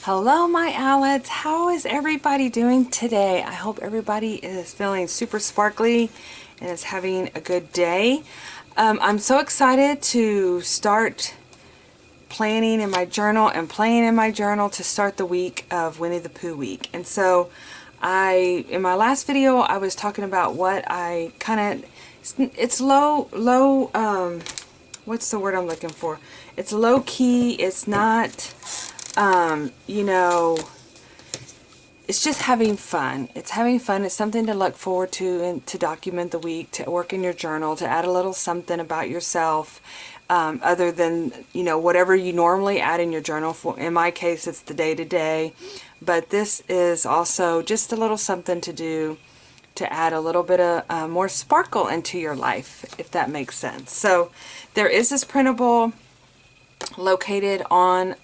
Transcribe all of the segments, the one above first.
Hello my Owlettes, how is everybody doing today? I hope everybody is feeling super sparkly and is having a good day. I'm so excited to start planning in my journal and playing in my journal to start the week of Winnie the Pooh week. And so in my last video I was talking about what I it's low, what's the word I'm looking for? It's low key, it's not you know, it's just having fun. It's having fun. It's something to look forward to and to document the week, to work in your journal, to add a little something about yourself other than, you know, whatever you normally add in your journal. For in my case, it's the day-to-day. But this is also just a little something to do to add a little bit of more sparkle into your life, if that makes sense. So there is this printable located on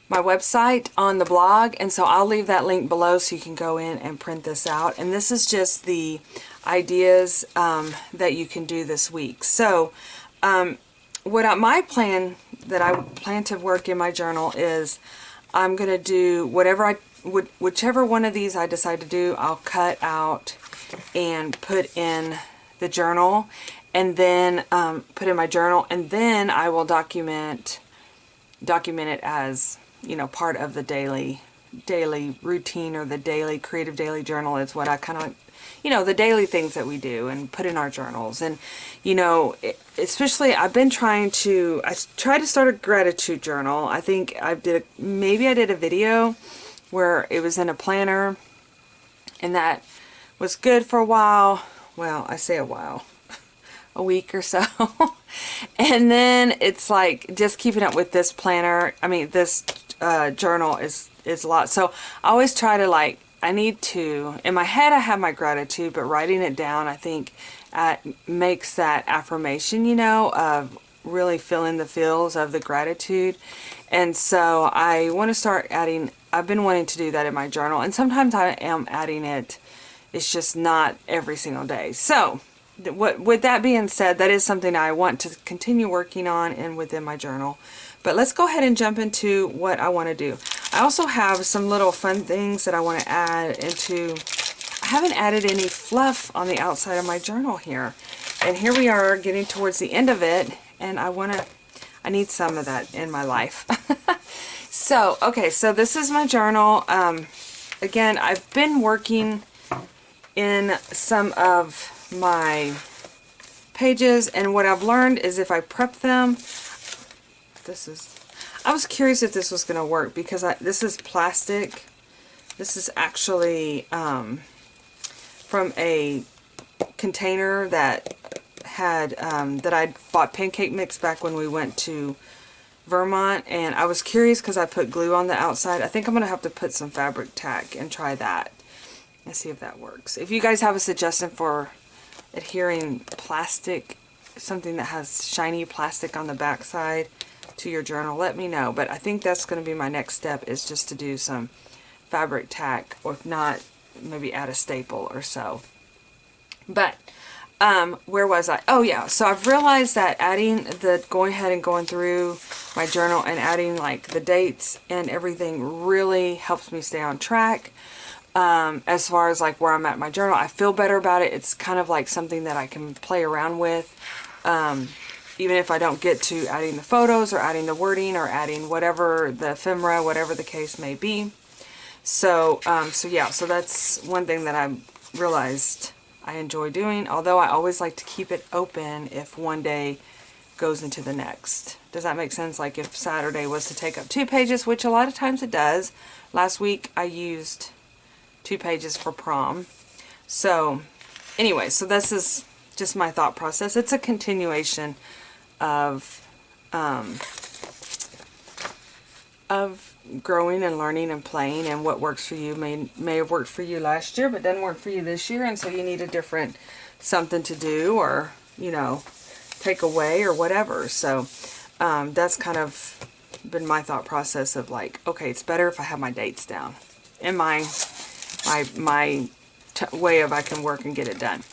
my website on the blog, and so I'll leave that link below so you can go in and print this out. And this is just the ideas that you can do this week. So my plan that I plan to work in my journal is I'm going to do whichever one of these I decide to do, I'll cut out and put in the journal, and then put in my journal, and then I will document it as, you know, part of the daily routine, or the daily creative daily journal is what I kind of, you know, the daily things that we do and put in our journals. And, you know, especially I tried to start a gratitude journal. I think maybe I did a video where it was in a planner, and that was good for a while. Well, I say a while, a week or so. And then it's like just keeping up with this planner. I mean, this journal is a lot. So I always try to, like, I need to, in my head I have my gratitude, but writing it down, I think makes that affirmation, you know, of really feeling the feels of the gratitude. And so I want to start adding, I've been wanting to do that in my journal, and sometimes I am adding it. It's just not every single day. So with that being said, that is something I want to continue working on and within my journal. But let's go ahead and jump into what I want to do. I also have some little fun things that I want to add into. I haven't added any fluff on the outside of my journal here. And here we are getting towards the end of it, and I need some of that in my life. So, okay, so this is my journal. Again, I've been working in some of my pages, and what I've learned is if I prep them, I was curious if this was going to work, because this is plastic. This is actually from a container that had that I bought pancake mix back when we went to Vermont, and I was curious because I put glue on the outside. I think I'm going to have to put some fabric tack and try that and see if that works. If you guys have a suggestion for adhering plastic, something that has shiny plastic on the back side to your journal, let me know. But I think that's going to be my next step, is just to do some fabric tack, or if not, maybe add a staple or so. But where was I? Oh yeah, so I've realized that going ahead and going through my journal and adding like the dates and everything really helps me stay on track. As far as like where I'm at in my journal, I feel better about it. It's kind of like something that I can play around with, even if I don't get to adding the photos or adding the wording or adding whatever the ephemera, whatever the case may be. So yeah, so that's one thing that I realized I enjoy doing, although I always like to keep it open if one day goes into the next. Does that make sense? Like if Saturday was to take up 2 pages, which a lot of times it does. Last week I used 2 pages for prom. So anyway, so this is just my thought process. It's a continuation of growing and learning and playing, and what works for you may have worked for you last year but doesn't work for you this year, and so you need a different something to do, or, you know, take away or whatever. So that's kind of been my thought process of like, okay, it's better if I have my dates down in my way of I can work and get it done.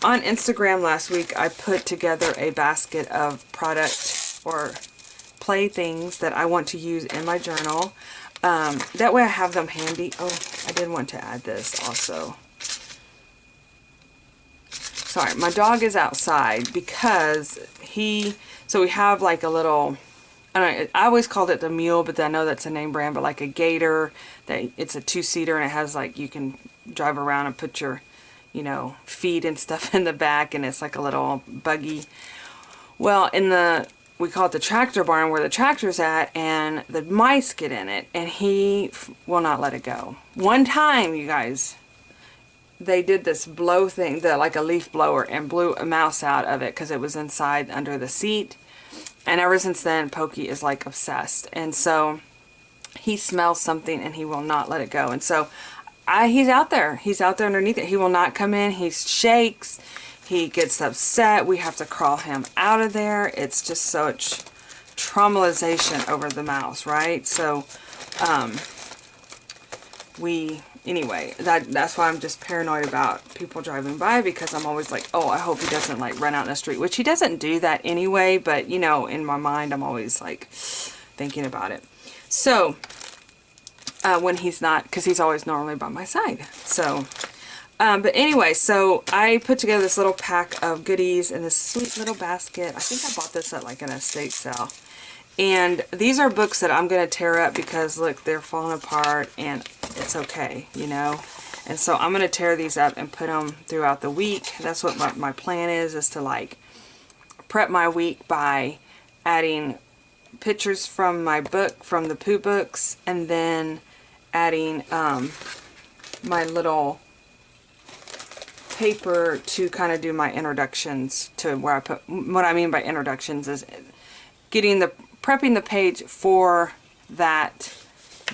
On Instagram last week I put together a basket of product or playthings that I want to use in my journal. That way I have them handy. Oh, I did want to add this also. Sorry, my dog is outside because so we have like a little, I always called it the mule, but I know that's a name brand, but like a gator, that it's a 2-seater and it has like, you can drive around and put your, you know, feed and stuff in the back, and it's like a little buggy. Well, we call it the tractor barn where the tractor's at, and the mice get in it, and he will not let it go. One time, you guys, they did this blow thing, like a leaf blower, and blew a mouse out of it because it was inside under the seat. And ever since then, Pokey is like obsessed. And so he smells something and he will not let it go. And so he's out there. He's out there underneath it. He will not come in. He shakes. He gets upset. We have to crawl him out of there. It's just such traumatization over the mouse, right? So, anyway, that's why I'm just paranoid about people driving by, because I'm always like, oh, I hope he doesn't like run out in the street, which he doesn't do that anyway, but you know, in my mind, I'm always like thinking about it. So, when he's not, because he's always normally by my side. So, but anyway, so I put together this little pack of goodies in this sweet little basket. I think I bought this at like an estate sale. And these are books that I'm going to tear up because, look, they're falling apart and it's okay, you know. And so I'm going to tear these up and put them throughout the week. That's what my plan is to like prep my week by adding pictures from my book, from the Pooh books, and then adding my little paper to kind of do my introductions to where I put, what I mean by introductions is prepping the page for that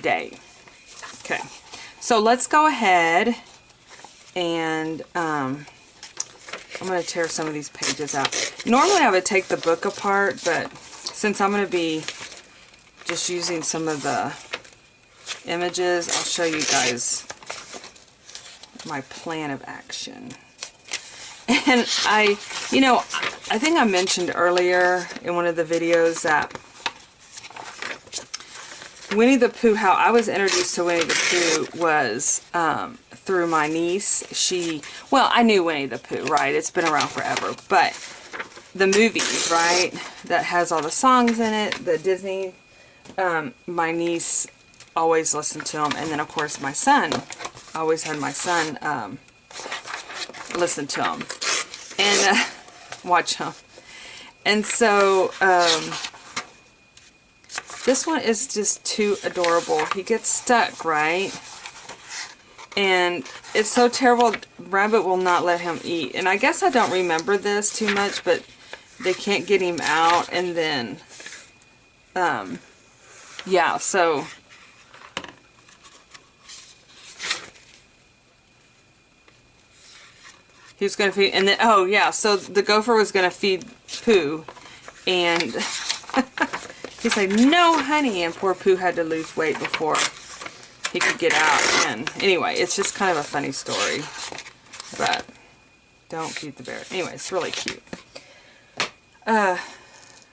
day. Okay, so let's go ahead and I'm going to tear some of these pages out. Normally I would take the book apart, but since I'm going to be just using some of the images, I'll show you guys my plan of action. And I think I mentioned earlier in one of the videos that Winnie the Pooh, how I was introduced to Winnie the Pooh was through my niece. Well, I knew Winnie the Pooh, right? It's been around forever. But the movies, right, that has all the songs in it, the Disney, my niece always listened to them. And then, of course, my son, I always had my son listen to them and watch them. And so, this one is just too adorable. He gets stuck, right? And it's so terrible. Rabbit will not let him eat. And I guess I don't remember this too much, but they can't get him out. And then, yeah, so he was going to feed, and then, oh yeah, so the gopher was going to feed Pooh, and he's like, no, honey, and poor Pooh had to lose weight before he could get out. And anyway, it's just kind of a funny story, but don't feed the bear. Anyway, it's really cute.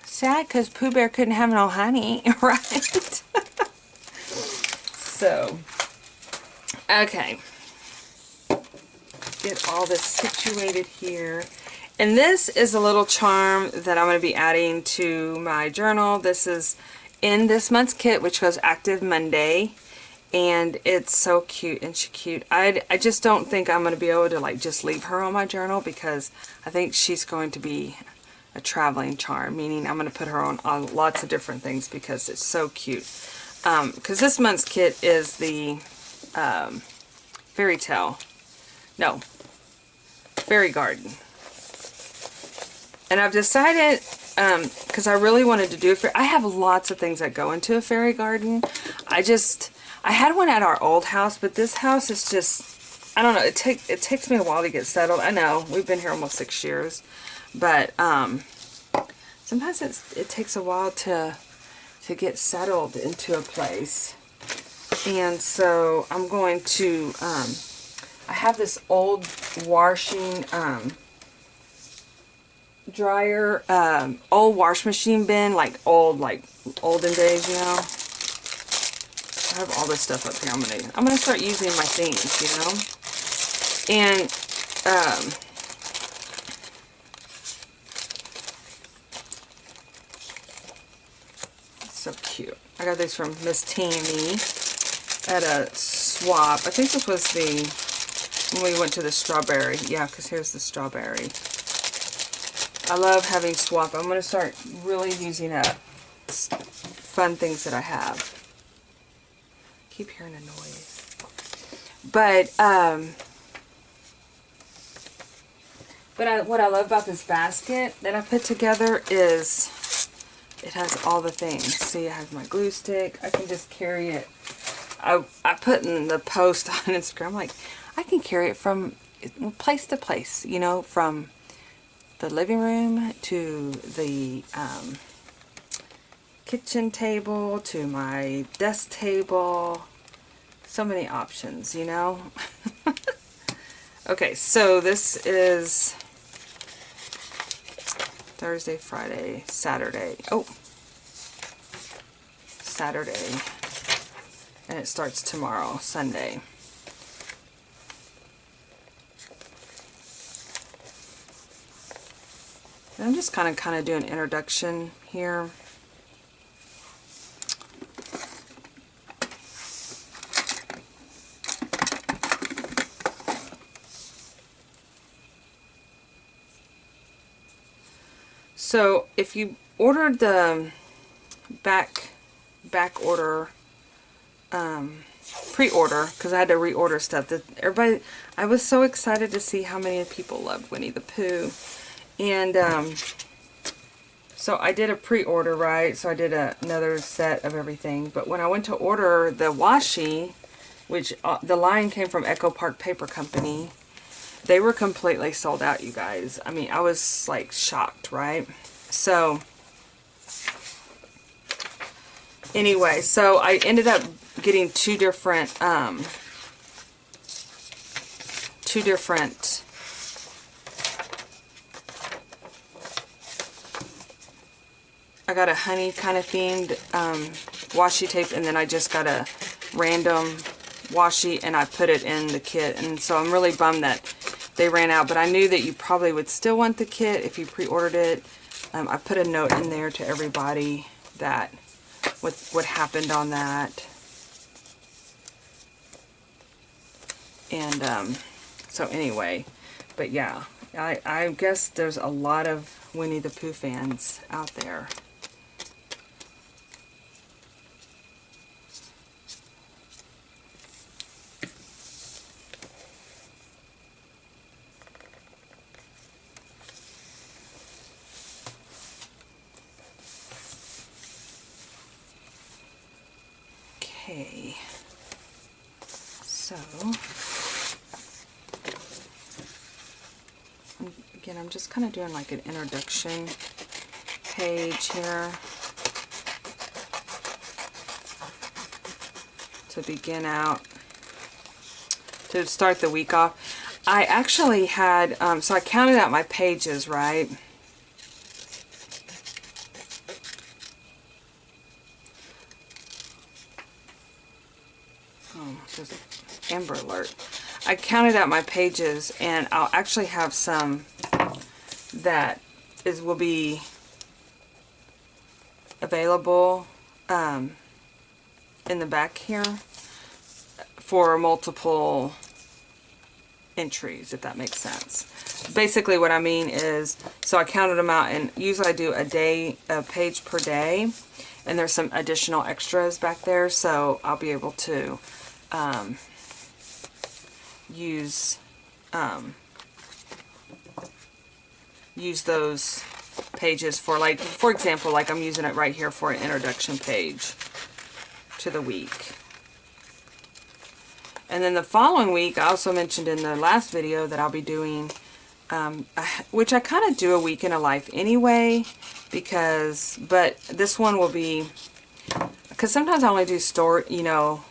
Sad because Pooh Bear couldn't have no honey, right? So, okay. Get all this situated here. And this is a little charm that I'm going to be adding to my journal. This is in this month's kit, which goes active Monday. And it's so cute and she's cute. I just don't think I'm going to be able to like just leave her on my journal, because I think she's going to be a traveling charm, meaning I'm going to put her on lots of different things because it's so cute. Because this month's kit is the fairy garden. And I've decided, because I really wanted to do it, I have lots of things that go into a fairy garden. I had one at our old house, but this house is just, I don't know, it takes me a while to get settled. I know, we've been here almost 6 years, but sometimes it takes a while to get settled into a place. And so I'm going to, I have this old washing dryer, old wash machine bin, like olden days, you know. I have all this stuff up here. I'm gonna start using my things, you know. And so cute. I got these from Miss Tammy at a swap. I think this was when we went to the strawberry. Yeah, because here's the strawberry. I love having swap. I'm going to start really using up fun things that I have. Keep hearing a noise. But what I love about this basket that I put together is it has all the things. See, it has my glue stick. I can just carry it. I put in the post on Instagram, like, I can carry it from place to place, you know, from the living room to the kitchen table to my desk table. So many options, you know. Okay, so this is Thursday, Friday, Saturday. Oh, Saturday. And it starts tomorrow, Sunday. And I'm just kind of doing an introduction here. So if you ordered the back order, pre-order, because I had to reorder stuff, I was so excited to see how many people loved Winnie the Pooh. And so I did a pre-order, right? So I did another set of everything. But when I went to order the washi, which the line came from Echo Park Paper Company, they were completely sold out, you guys. I mean, I was like shocked, right? So anyway, so I ended up getting two different I got a honey kind of themed washi tape, and then I just got a random washi and I put it in the kit. And so I'm really bummed that they ran out, but I knew that you probably would still want the kit if you pre-ordered it. I put a note in there to everybody that what happened on that. And so anyway, but yeah, I guess there's a lot of Winnie the Pooh fans out there. Okay, so again, I'm just kind of doing like an introduction page here to begin out, to start the week off. I actually had, so I counted out my pages, right? Oh, there's an Amber Alert. I counted out my pages, and I'll actually have some that will be available in the back here for multiple entries, if that makes sense. Basically what I mean is, so I counted them out, and usually I do a page per day, and there's some additional extras back there, so I'll be able to use those pages for, like, for example, like I'm using it right here for an introduction page to the week. And then the following week, I also mentioned in the last video that I'll be doing, which I kind of do a week in a life anyway, but this one will be, because sometimes I only do story, you know,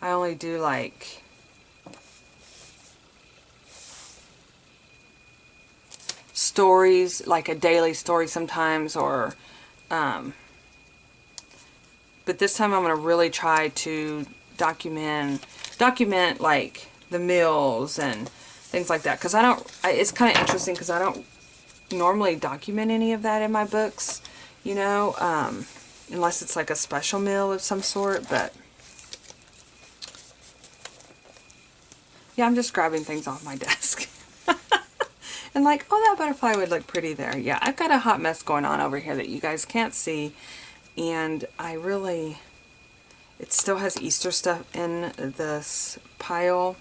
I only do like stories, like a daily story sometimes, or but this time I'm going to really try to document like the meals and things like that, because it's kind of interesting because I don't normally document any of that in my books, you know, unless it's like a special meal of some sort. But yeah, I'm just grabbing things off my desk. And like, oh, that butterfly would look pretty there. Yeah, I've got a hot mess going on over here that you guys can't see. And it still has Easter stuff in this pile.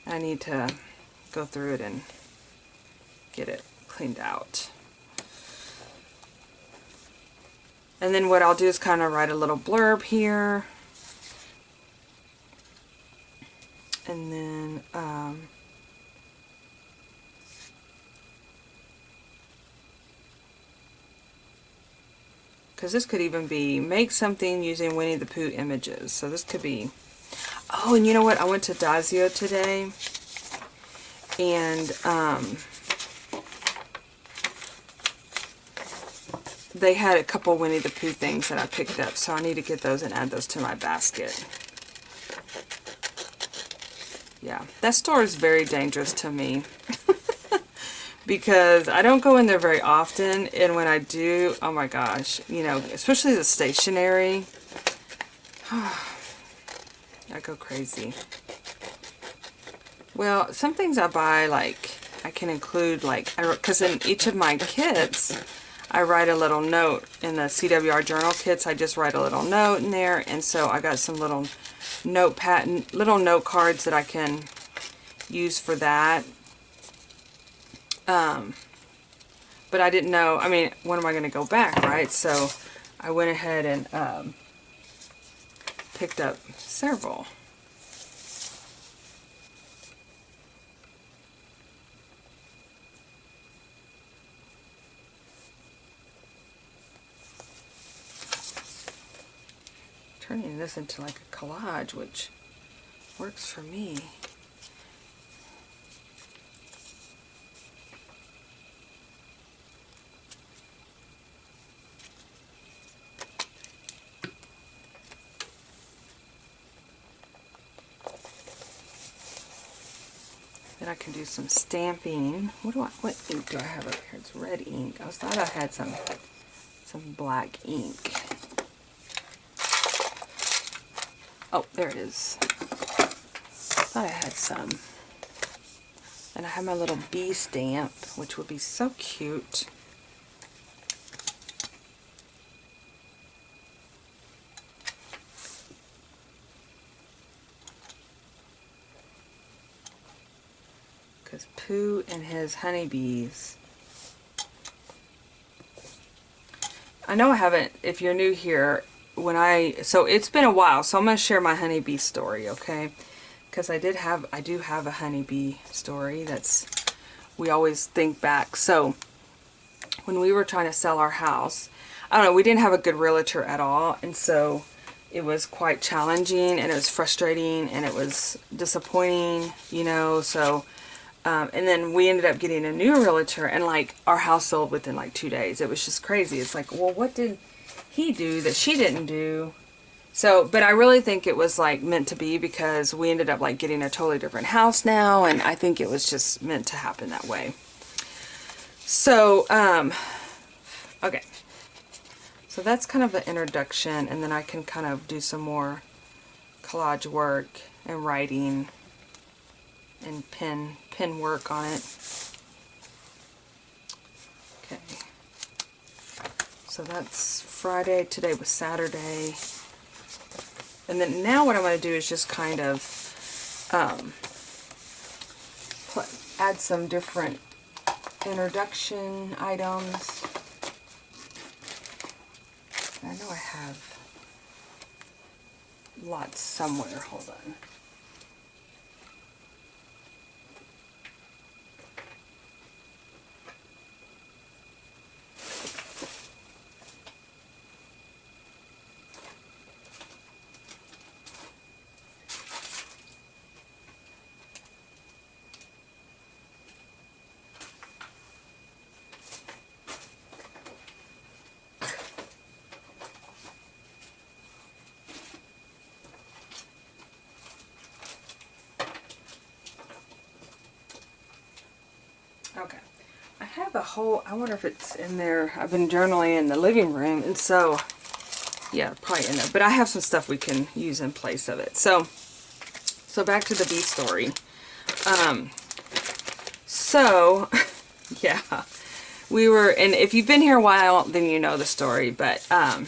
I need to go through it and get it cleaned out. And then what I'll do is kind of write a little blurb here. And then, because this could even be make something using Winnie the Pooh images. So this could be, oh, and you know what? I went to Dazio today, and they had a couple Winnie the Pooh things that I picked up, so I need to get those and add those to my basket. Yeah, that store is very dangerous to me. Because I don't go in there very often, and when I do, oh my gosh, you know, especially the stationery, I go crazy. Well, some things I buy, like, I can include, like, because in each of my kits, I write a little note. In the CWR journal kits, I just write a little note in there, and so I got some little little note cards that I can use for that. But I didn't know, I mean, when am I going to go back, right? So I went ahead and picked up several. Turning this into like a collage, which works for me. Then I can do some stamping. What ink do I have up here? It's red ink. I thought I had some black ink. Oh, there it is. Thought I had some. And I have my little bee stamp, which would be so cute. Because Pooh and his honeybees. I know I haven't, if you're new here, so it's been a while, so I'm going to share my honeybee story, okay? Because I do have a honeybee story we always think back. So when we were trying to sell our house, I don't know, we didn't have a good realtor at all, and so it was quite challenging, and it was frustrating, and it was disappointing, you know, so... and then we ended up getting a new realtor, and like our house sold within like 2 days. It was just crazy. It's like, well, what did he do that she didn't do? So, but I really think it was like meant to be, because we ended up like getting a totally different house now, and I think it was just meant to happen that way. So, okay. So that's kind of the introduction, and then I can kind of do some more collage work and writing and pen work on it. Okay. So that's Friday. Today was Saturday. And then now what I'm going to do is just kind of add some different introduction items. I know I have lots somewhere. Hold on. have the whole, I wonder if it's in there. I've been journaling in the living room, and so, yeah, probably in there. But I have some stuff we can use in place of it. So back to the bee story. Yeah, we were, and if you've been here a while, then you know the story, but, so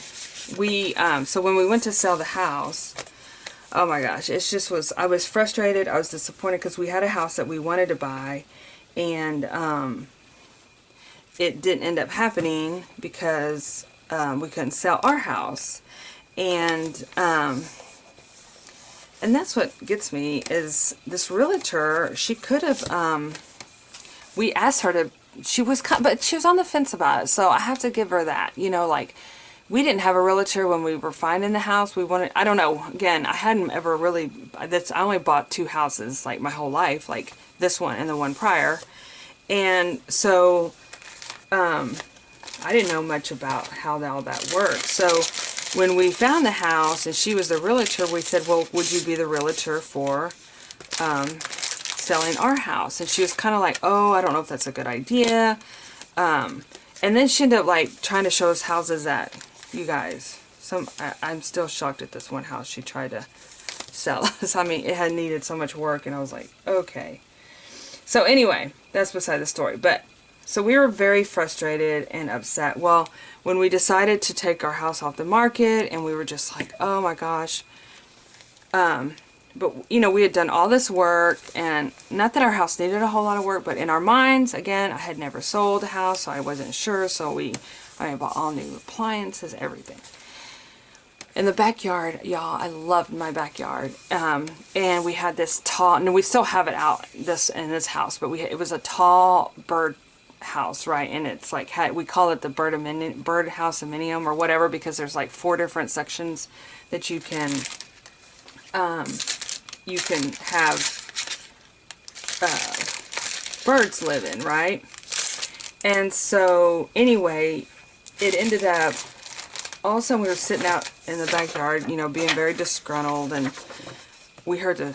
when we went to sell the house, oh my gosh, it just was, I was frustrated, I was disappointed, because we had a house that we wanted to buy, and, it didn't end up happening, because, we couldn't sell our house, and that's what gets me, is this realtor, she could have, we asked her to, but she was on the fence about it, so I have to give her that, you know, like, we didn't have a realtor when we were finding the house. We wanted, I don't know, again, I hadn't ever really, I only bought 2 houses, like, my whole life, like, this one and the one prior, and so, I didn't know much about how all that worked, so, when we found the house, and she was the realtor, we said, well, would you be the realtor for, selling our house? And she was kind of like, oh, I don't know if that's a good idea. And then she ended up, like, trying to show us houses that, you guys, I'm still shocked at this one house she tried to sell us. I mean, it had needed so much work, and I was like, okay. So anyway, that's beside the story. But, so we were very frustrated and upset. Well, when we decided to take our house off the market, and we were just like, oh my gosh, but, you know, we had done all this work, and not that our house needed a whole lot of work, but in our minds, again, I had never sold a house, so I wasn't sure, so I bought all new appliances, everything. In the backyard, y'all, I loved my backyard, and we had this tall, and we still have it out in this house, but it was a tall bird house, right, and it's like, we call it the bird house aminium or whatever, because there's like 4 different sections that you can have birds live in, right? And so anyway, it ended up, all of a sudden we were sitting out in the backyard, you know, being very disgruntled, and we heard the,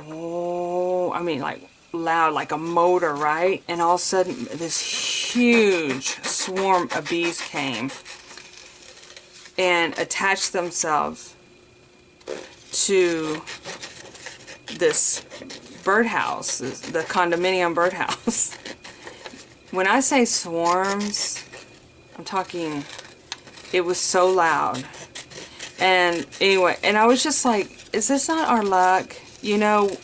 oh, I mean, like, loud, like a motor, right? And all of a sudden this huge swarm of bees came and attached themselves to this birdhouse, the condominium birdhouse. When I say swarms, I'm talking, it was so loud. And anyway, and I was just like, is this not our luck? You know,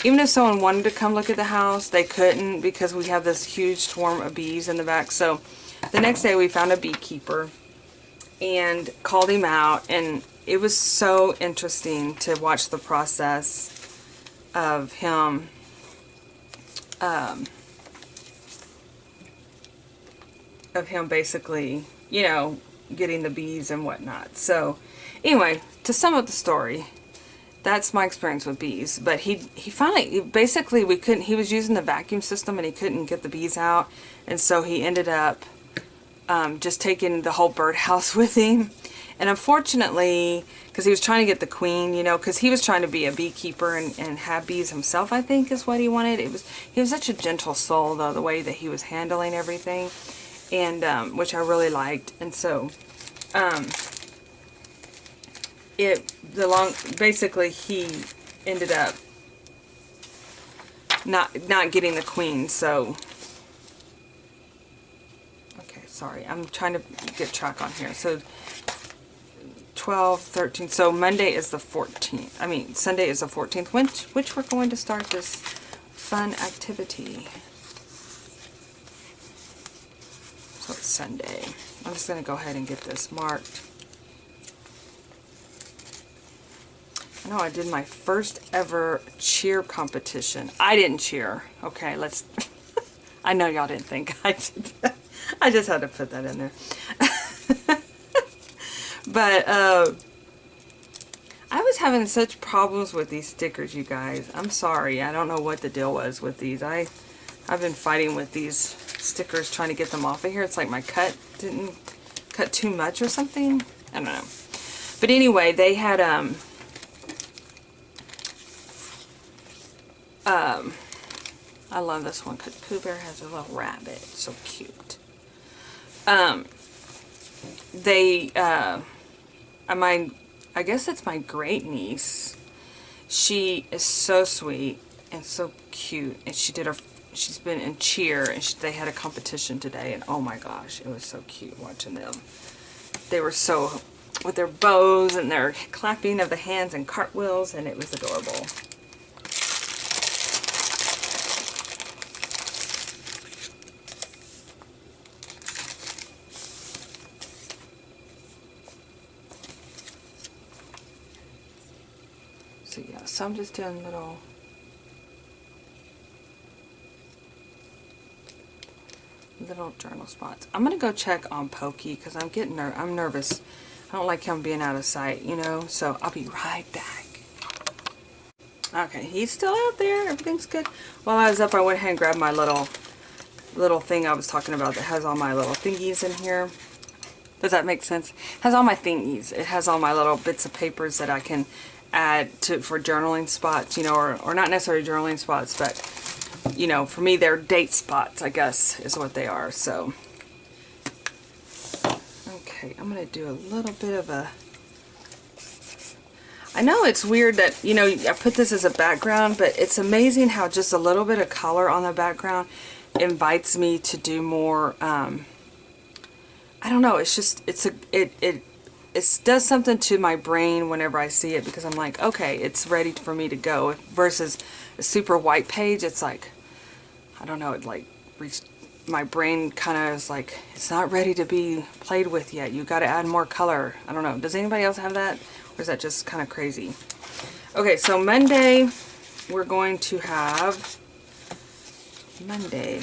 even if someone wanted to come look at the house, they couldn't, because we have this huge swarm of bees in the back. So the next day we found a beekeeper and called him out, and it was so interesting to watch the process of him basically, you know, getting the bees and whatnot. So anyway, to sum up the story, that's my experience with bees. But he finally, basically, he was using the vacuum system and he couldn't get the bees out, and so he ended up just taking the whole birdhouse with him. And unfortunately, because he was trying to get the queen, you know, because he was trying to be a beekeeper and have bees himself, I think is what he wanted. He was such a gentle soul, though, the way that he was handling everything, and which I really liked. And so basically he ended up not getting the queen. So okay, sorry, I'm trying to get track on here. So 12, 13, so Monday is the 14th. I mean, Sunday is the 14th, which we're going to start this fun activity. So it's Sunday. I'm just going to go ahead and get this marked. I know I did my first ever cheer competition. I didn't cheer. Okay, let's... I know y'all didn't think I did that. I just had to put that in there. But, I was having such problems with these stickers, you guys. I'm sorry. I don't know what the deal was with these. I've been fighting with these stickers, trying to get them off of here. It's like my cut didn't cut too much or something. I don't know. But anyway, they had, I love this one because Pooh Bear has a little rabbit. It's so cute. I guess it's my great niece. She is so sweet and so cute, and she's been in cheer, and they had a competition today, and oh my gosh, it was so cute watching them. They were so, with their bows and their clapping of the hands and cartwheels, and it was adorable. So yeah, so I'm just doing little journal spots. I'm gonna go check on Pokey because I'm nervous. I don't like him being out of sight, you know. So I'll be right back. Okay, he's still out there. Everything's good. While I was up, I went ahead and grabbed my little thing I was talking about that has all my little thingies in here. Does that make sense? It has all my thingies. It has all my little bits of papers that I can add for journaling spots, you know, or not necessarily journaling spots, but, you know, for me, they're date spots, I guess, is what they are. So, okay, I'm going to do a little bit of a... I know it's weird that, you know, I put this as a background, but it's amazing how just a little bit of color on the background invites me to do more, I don't know, it's just, it does something to my brain whenever I see it, because I'm like, okay, it's ready for me to go. Versus a super white page, it's like, I don't know, it like my brain kind of is like, it's not ready to be played with yet. You got to add more color. I don't know. Does anybody else have that? Or is that just kind of crazy? Okay, so Monday, we're going to have Monday.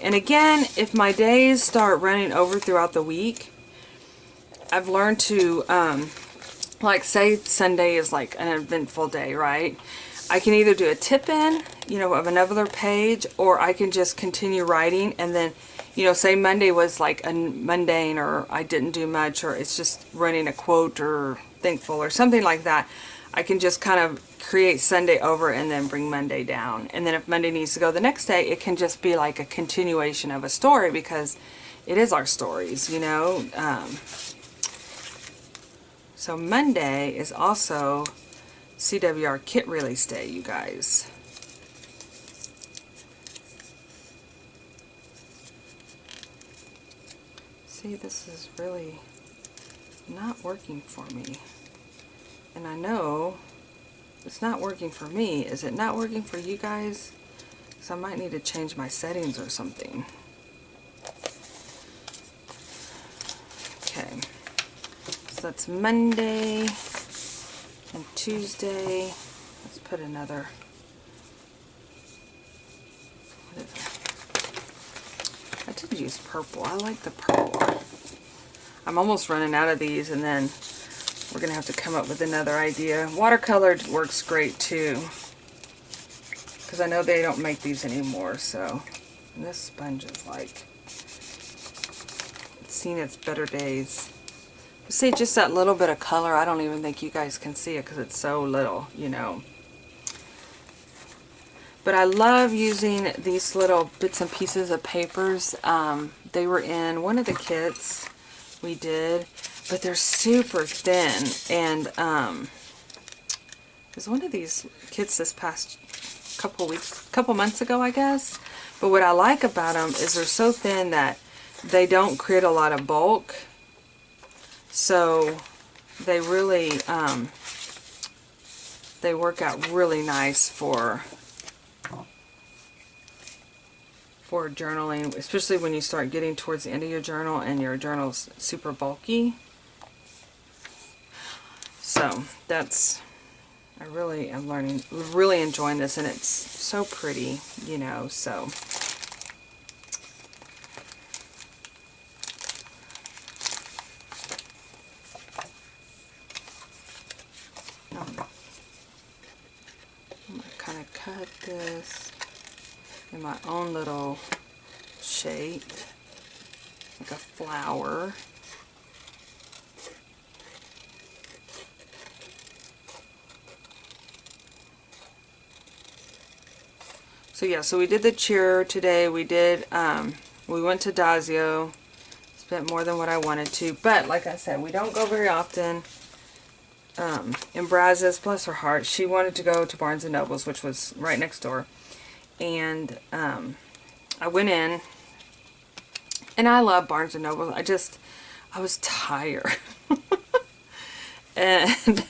And again, if my days start running over throughout the week, I've learned to, like, say Sunday is like an eventful day, right? I can either do a tip-in, you know, of another page, or I can just continue writing, and then, you know, say Monday was like a mundane, or I didn't do much, or it's just running a quote or thankful or something like that. I can just kind of create Sunday over and then bring Monday down. And then if Monday needs to go the next day, it can just be like a continuation of a story, because it is our stories, you know. So Monday is also CWR kit release day, you guys. See, this is really not working for me. And I know it's not working for me. Is it not working for you guys? So I might need to change my settings or something. Okay. So that's Monday and Tuesday. Let's put another. What is it? I did use purple. I like the purple. I'm almost running out of these, and then we're going to have to come up with another idea. Watercolored works great too, because I know they don't make these anymore. So, and this sponge is like, it's seen its better days. See, just that little bit of color, I don't even think you guys can see it because it's so little, you know. But I love using these little bits and pieces of papers. They were in one of the kits we did, but they're super thin. And there's one of these kits this past couple months ago, I guess. But what I like about them is they're so thin that they don't create a lot of bulk. So they really, they work out really nice for journaling, especially when you start getting towards the end of your journal and your journal's super bulky. So that's, I really am really enjoying this, and it's so pretty, you know, so. I'm gonna kind of cut this in my own little shape, like a flower. So yeah, so we did the cheer today. We did, we went to Dazio. Spent more than what I wanted to. But like I said, we don't go very often. And Brazos, bless her heart, she wanted to go to Barnes & Noble's, which was right next door. And I went in. And I love Barnes & Noble. I was tired. And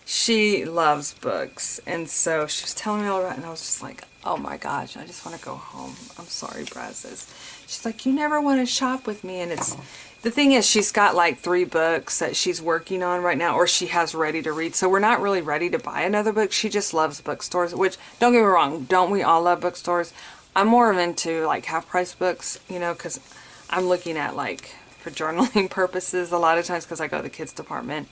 she loves books. And so she was telling me all about it. And I was just like, oh my gosh, I just want to go home. I'm sorry, Brazos. She's like, you never want to shop with me. And the thing is, she's got like 3 books that she's working on right now, or she has ready to read. So we're not really ready to buy another book. She just loves bookstores, which, don't get me wrong, don't we all love bookstores? I'm more into like half-price books, you know, because I'm looking at like for journaling purposes a lot of times because I go to the kids department.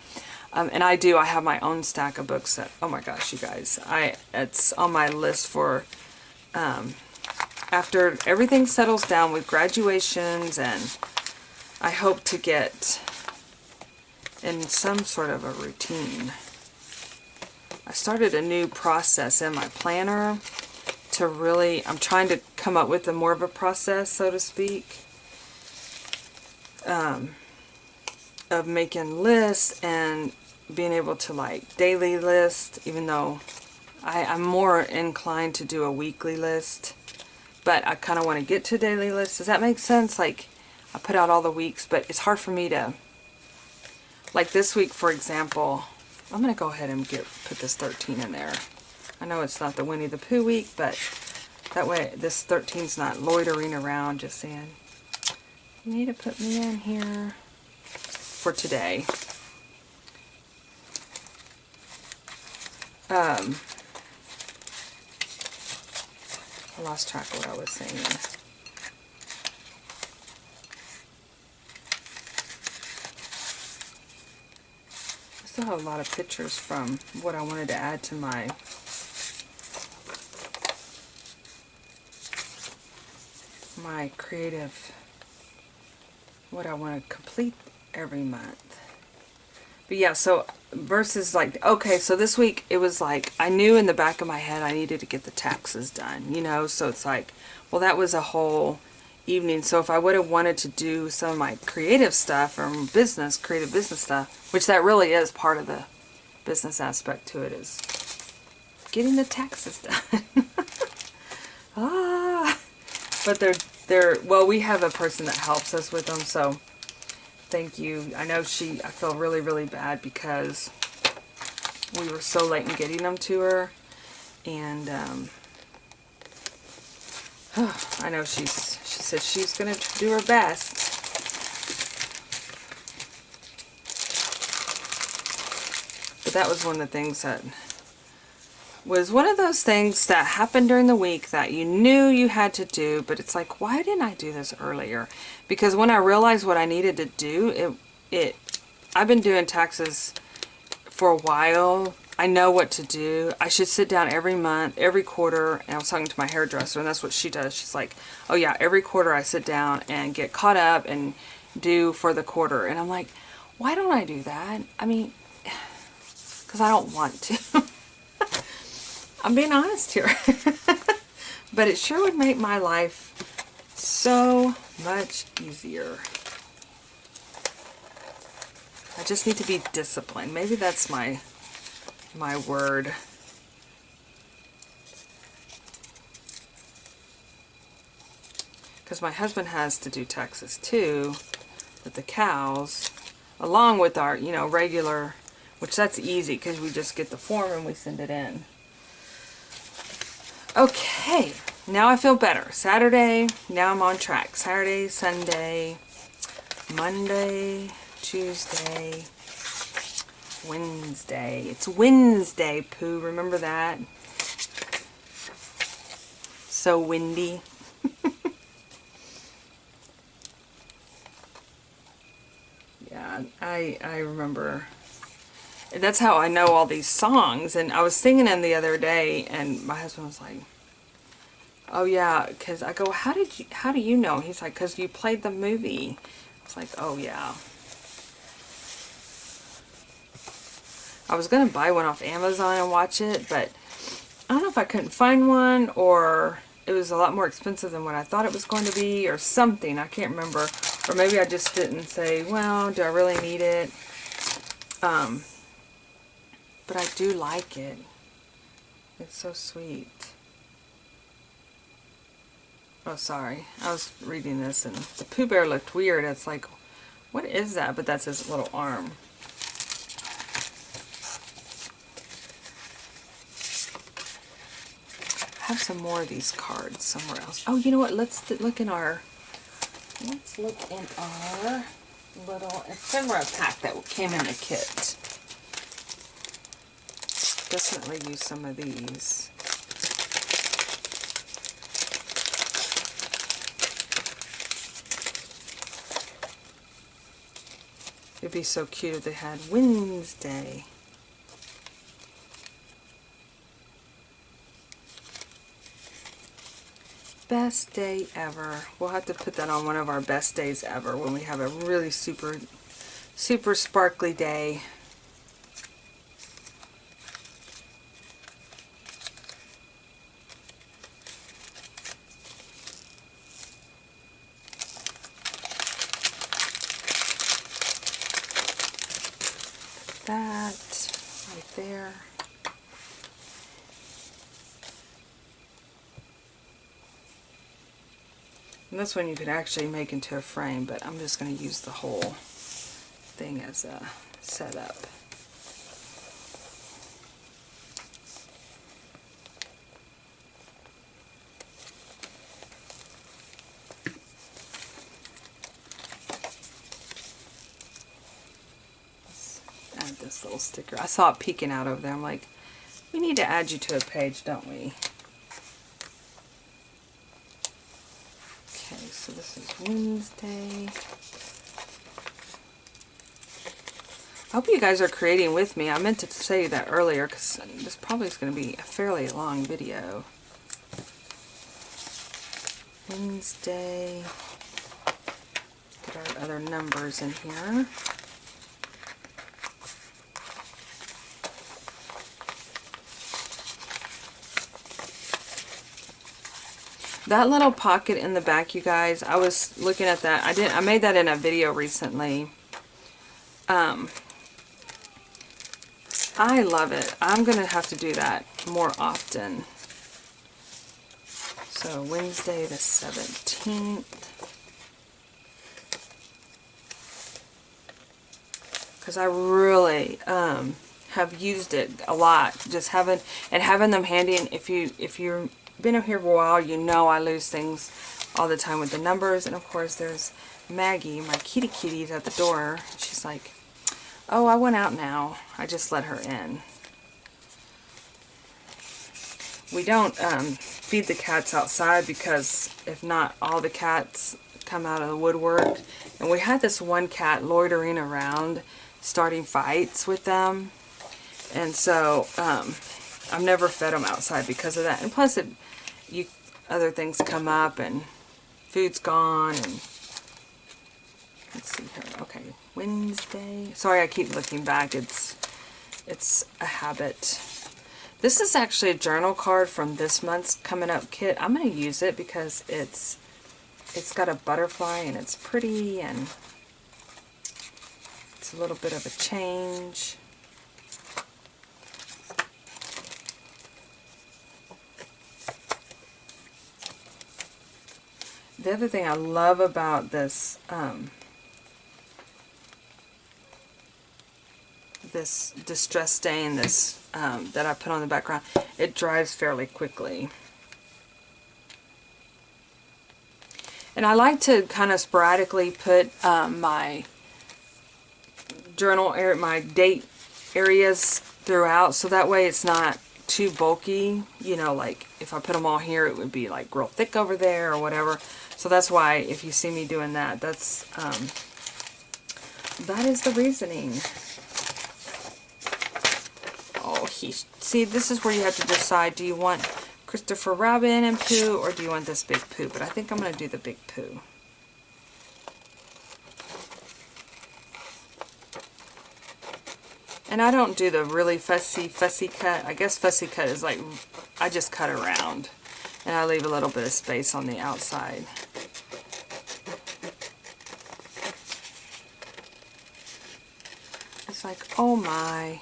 And I have my own stack of books that, oh my gosh, you guys, it's on my list for, after everything settles down with graduations, and I hope to get in some sort of a routine. I started a new process in my planner to really, I'm trying to come up with more of a process, so to speak, of making lists and being able to like daily list, even though I'm more inclined to do a weekly list, but I kind of want to get to daily lists. Does that make sense? Like, I put out all the weeks, but it's hard for me to, like this week, for example, I'm going to go ahead and put this 13 in there. I know it's not the Winnie the Pooh week, but that way this 13's not loitering around just saying, you need to put me in here for today. I lost track of what I was saying. I still have a lot of pictures from what I wanted to add to my creative, what I want to complete every month. But yeah, so versus like, okay, so this week it was like, I knew in the back of my head I needed to get the taxes done, you know, so it's like, well, that was a whole evening. So if I would have wanted to do some of my creative stuff or creative business stuff, which that really is part of the business aspect to it, is getting the taxes done. But well, we have a person that helps us with them, so thank you. I know I feel really, really bad because we were so late in getting them to her. And I know she said she's going to do her best. But that was one of the things that was one of those things that happened during the week that you knew you had to do, but it's like, why didn't I do this earlier? Because when I realized what I needed to do, I've been doing taxes for a while. I know what to do. I should sit down every month, every quarter, and I was talking to my hairdresser, and that's what she does. She's like, oh yeah, every quarter I sit down and get caught up and do for the quarter. And I'm like, why don't I do that? I mean, because I don't want to. I'm being honest here. But it sure would make my life so much easier. I just need to be disciplined. Maybe that's my word. Because my husband has to do taxes too with the cows, along with our, regular, which that's easy because we just get the form and we send it in. Okay, now I feel better. Saturday, now I'm on track. Saturday, Sunday, Monday, Tuesday, Wednesday. It's Wednesday, Pooh. Remember that? So windy. Yeah, I remember. That's how I know all these songs. And I was singing them the other day, and my husband was like, oh yeah, because I go, how do you know? He's like, because you played the movie. I was like, oh yeah. I was going to buy one off Amazon and watch it, but I don't know if I couldn't find one or it was a lot more expensive than what I thought it was going to be or something. I can't remember. Or maybe I just didn't say, well, do I really need it? But I do like it. It's so sweet. Oh, sorry. I was reading this and the Pooh Bear looked weird. It's like, what is that? But that's his little arm. I have some more of these cards somewhere else. Oh, you know what? Let's look in our little ephemera pack that came in the kit. Definitely use some of these. It'd be so cute if they had Wednesday. Best day ever. We'll have to put that on one of our best days ever when we have a really super sparkly day. That right there. And this one you could actually make into a frame, but I'm just going to use the whole thing as a setup. Let's add this little sticker. I saw it peeking out over there. I'm like, we need to add you to a page, don't we? Okay, so this is Wednesday. I hope you guys are creating with me. I meant to say that earlier because this probably is going to be a fairly long video. Wednesday. Get our other numbers in here. That little pocket in the back, you guys, I was looking at that. I made that in a video recently. I love it. I'm going to have to do that more often. So Wednesday the 17th. Because I really have used it a lot. Just having them handy. And if you've been here for a while, you know I lose things all the time with the numbers. And of course there's Maggie, my kitty's at the door. She's like, oh, I went out now. I just let her in. We don't feed the cats outside because if not, all the cats come out of the woodwork. And we had this one cat loitering around, starting fights with them. And so I've never fed them outside because of that. And plus, other things come up and food's gone. And let's see here. Okay, Wednesday. Sorry, I keep looking back. It's a habit. This is actually a journal card from this month's Coming Up kit. I'm going to use it because it's got a butterfly and it's pretty and it's a little bit of a change. The other thing I love about this this distress stain, that I put on the background, it dries fairly quickly. And I like to kind of sporadically put my journal area, my date areas throughout, so that way it's not too bulky. You know, like if I put them all here, it would be like real thick over there or whatever. So that's why if you see me doing that, that is the reasoning. Oh, see, this is where you have to decide, do you want Christopher Robin and Pooh, or do you want this big Pooh? But I think I'm going to do the big Pooh. And I don't do the really fussy cut. I guess fussy cut is like, I just cut around and I leave a little bit of space on the outside. It's like, oh my.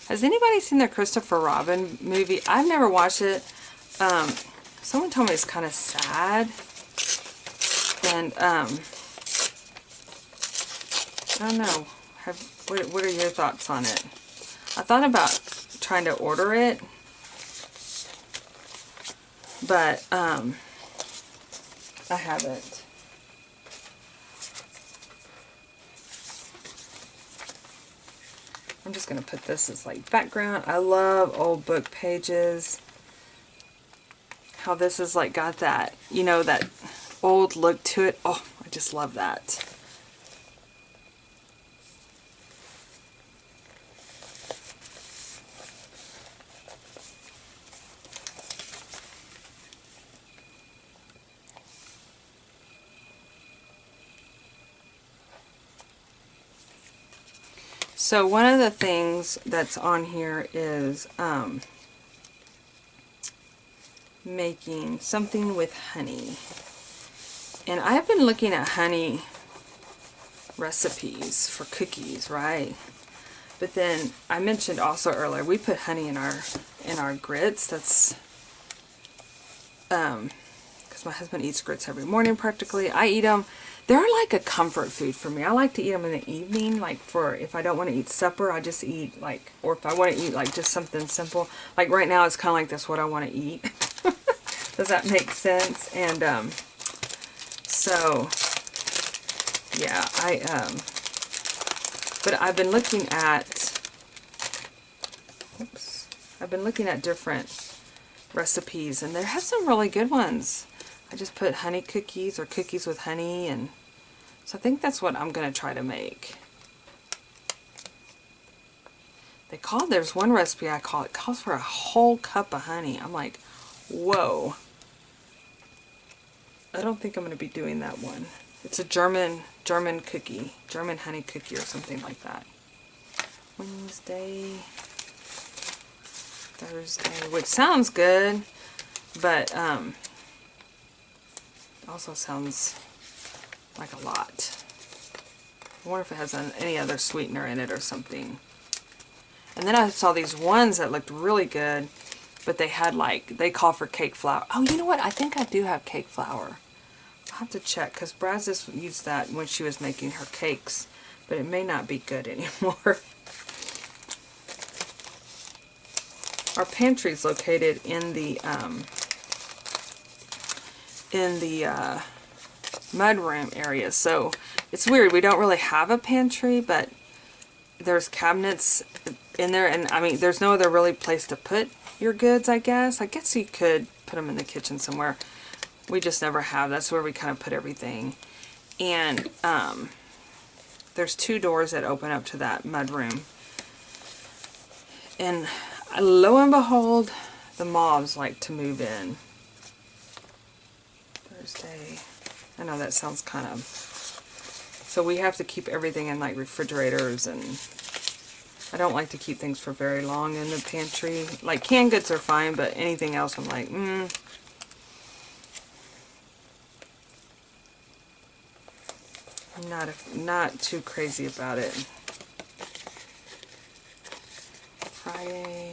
Has anybody seen the Christopher Robin movie? I've never watched it. Someone told me it's kind of sad. And, I don't know. What are your thoughts on it? I thought about trying to order it. But, I haven't. I'm just going to put this as like background. I love old book pages. How this is like got that, you know, that old look to it. Oh, I just love that. So one of the things that's on here is making something with honey. And I've been looking at honey recipes for cookies, right? But then I mentioned also earlier, we put honey in our grits. That's because my husband eats grits every morning practically. I eat them. They're like a comfort food for me. I like to eat them in the evening, like for if I don't want to eat supper, I just eat like, or if I want to eat like just something simple. Like right now, it's kind of like that's what I want to eat. Does that make sense? And so yeah, but I've been looking at, I've been looking at different recipes, and there have some really good ones. I just put honey cookies or cookies with honey, and so I think that's what I'm going to try to make. There's one recipe it calls for a whole cup of honey. I'm like, whoa. I don't think I'm going to be doing that one. It's a German cookie, German honey cookie or something like that. Wednesday, Thursday, which sounds good, but also sounds like a lot. I wonder if it has any other sweetener in it or something. And then I saw these ones that looked really good, but they had like, they call for cake flour. Oh, you know what? I think I do have cake flour. I'll have to check, because Brazos used that when she was making her cakes, but it may not be good anymore. Our pantry is located in the mudroom area, so it's weird. We don't really have a pantry, but there's cabinets in there, and I mean, there's no other really place to put your goods, I guess. I guess you could put them in the kitchen somewhere. We just never have. That's where we kind of put everything. And there's two doors that open up to that mudroom. And lo and behold, the moths like to move in. Thursday. I know that sounds kind of... So we have to keep everything in like refrigerators, and I don't like to keep things for very long in the pantry. Like canned goods are fine, but anything else I'm like, I'm not too crazy about it. Friday.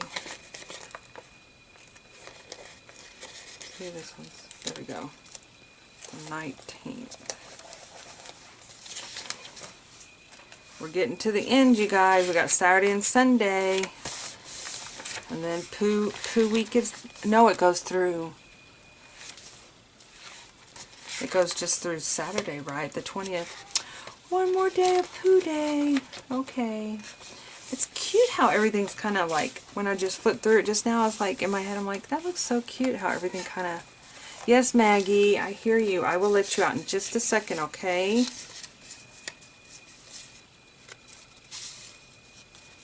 See, this one's, there we go. The 19th. We're getting to the end, you guys. We got Saturday and Sunday. And then Pooh week is, no, it goes through. It goes just through Saturday, right? The 20th. One more day of Pooh Day. Okay. It's cute how everything's kind of like, when I just flipped through it just now, I was like, in my head, I'm like, that looks so cute how everything kind of... Yes, Maggie, I hear you. I will let you out in just a second, okay?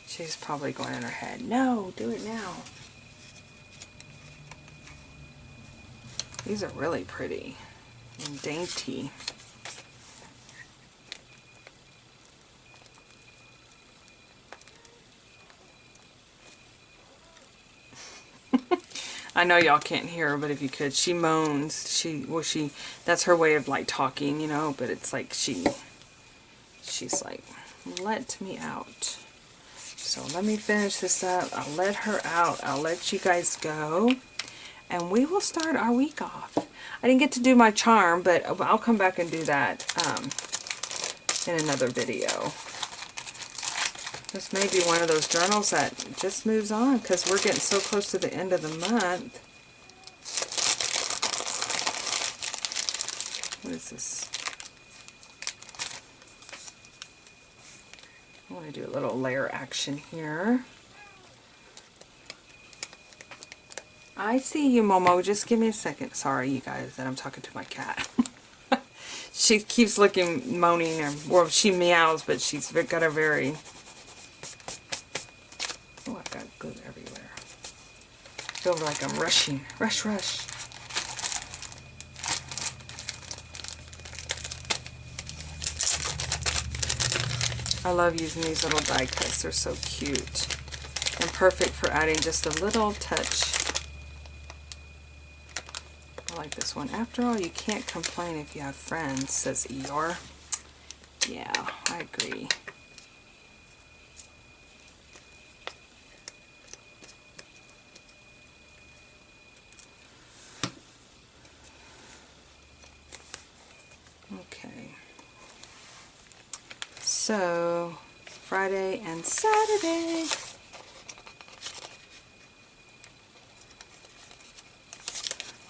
She's probably going in her head, no, do it now. These are really pretty and dainty. I know y'all can't hear her, but if you could, she moans. That's her way of like talking, you know, but it's like she's like, let me out. So let me finish this up. I'll let her out. I'll let you guys go. And we will start our week off. I didn't get to do my charm, but I'll come back and do that in another video. This may be one of those journals that just moves on because we're getting so close to the end of the month. What is this? I want to do a little layer action here. I see you, Momo. Just give me a second. Sorry, you guys, that I'm talking to my cat. She keeps looking, moaning, or she meows, but she's got a very... Oh, I've got glue everywhere. I feel like I'm rushing. Rush, rush. I love using these little die cuts. They're so cute and perfect for adding just a little touch. I like this one. After all, you can't complain if you have friends, says Eeyore. Yeah, I agree. Okay. So, Friday and Saturday.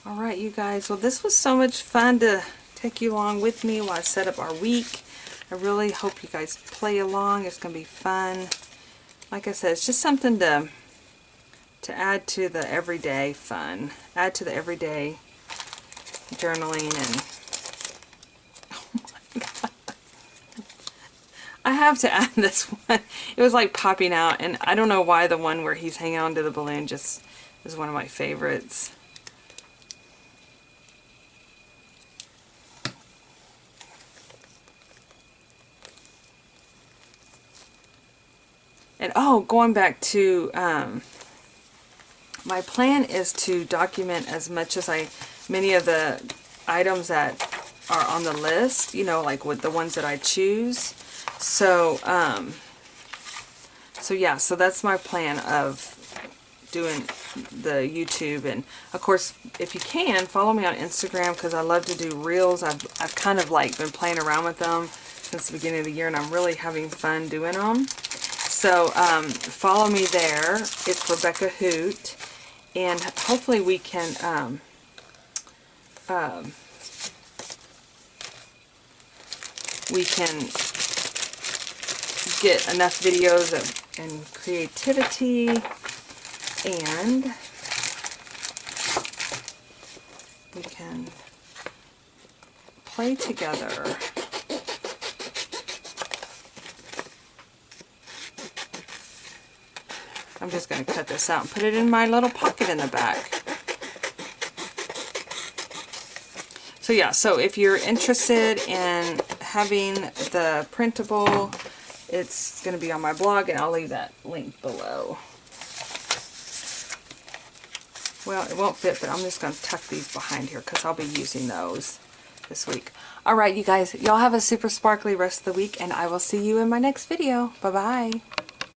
Alright, you guys. Well, this was so much fun to take you along with me while I set up our week. I really hope you guys play along. It's going to be fun. Like I said, it's just something to add to the everyday fun. Add to the everyday journaling and... I have to add this one. It was like popping out, and I don't know why the one where he's hanging on to the balloon just is one of my favorites. And oh, going back to, my plan is to document as much as many of the items that are on the list, you know, like with the ones that I choose. So, yeah, so that's my plan of doing the YouTube. And of course, if you can, follow me on Instagram because I love to do reels. I've kind of like been playing around with them since the beginning of the year, and I'm really having fun doing them. So, follow me there. It's Rebeccahoot, and hopefully we can, get enough videos and creativity, and we can play together. I'm just going to cut this out and put it in my little pocket in the back. So yeah, so if you're interested in having the printable, it's going to be on my blog, and I'll leave that link below. Well, it won't fit, but I'm just going to tuck these behind here because I'll be using those this week. Alright, you guys, y'all have a super sparkly rest of the week, and I will see you in my next video. Bye-bye.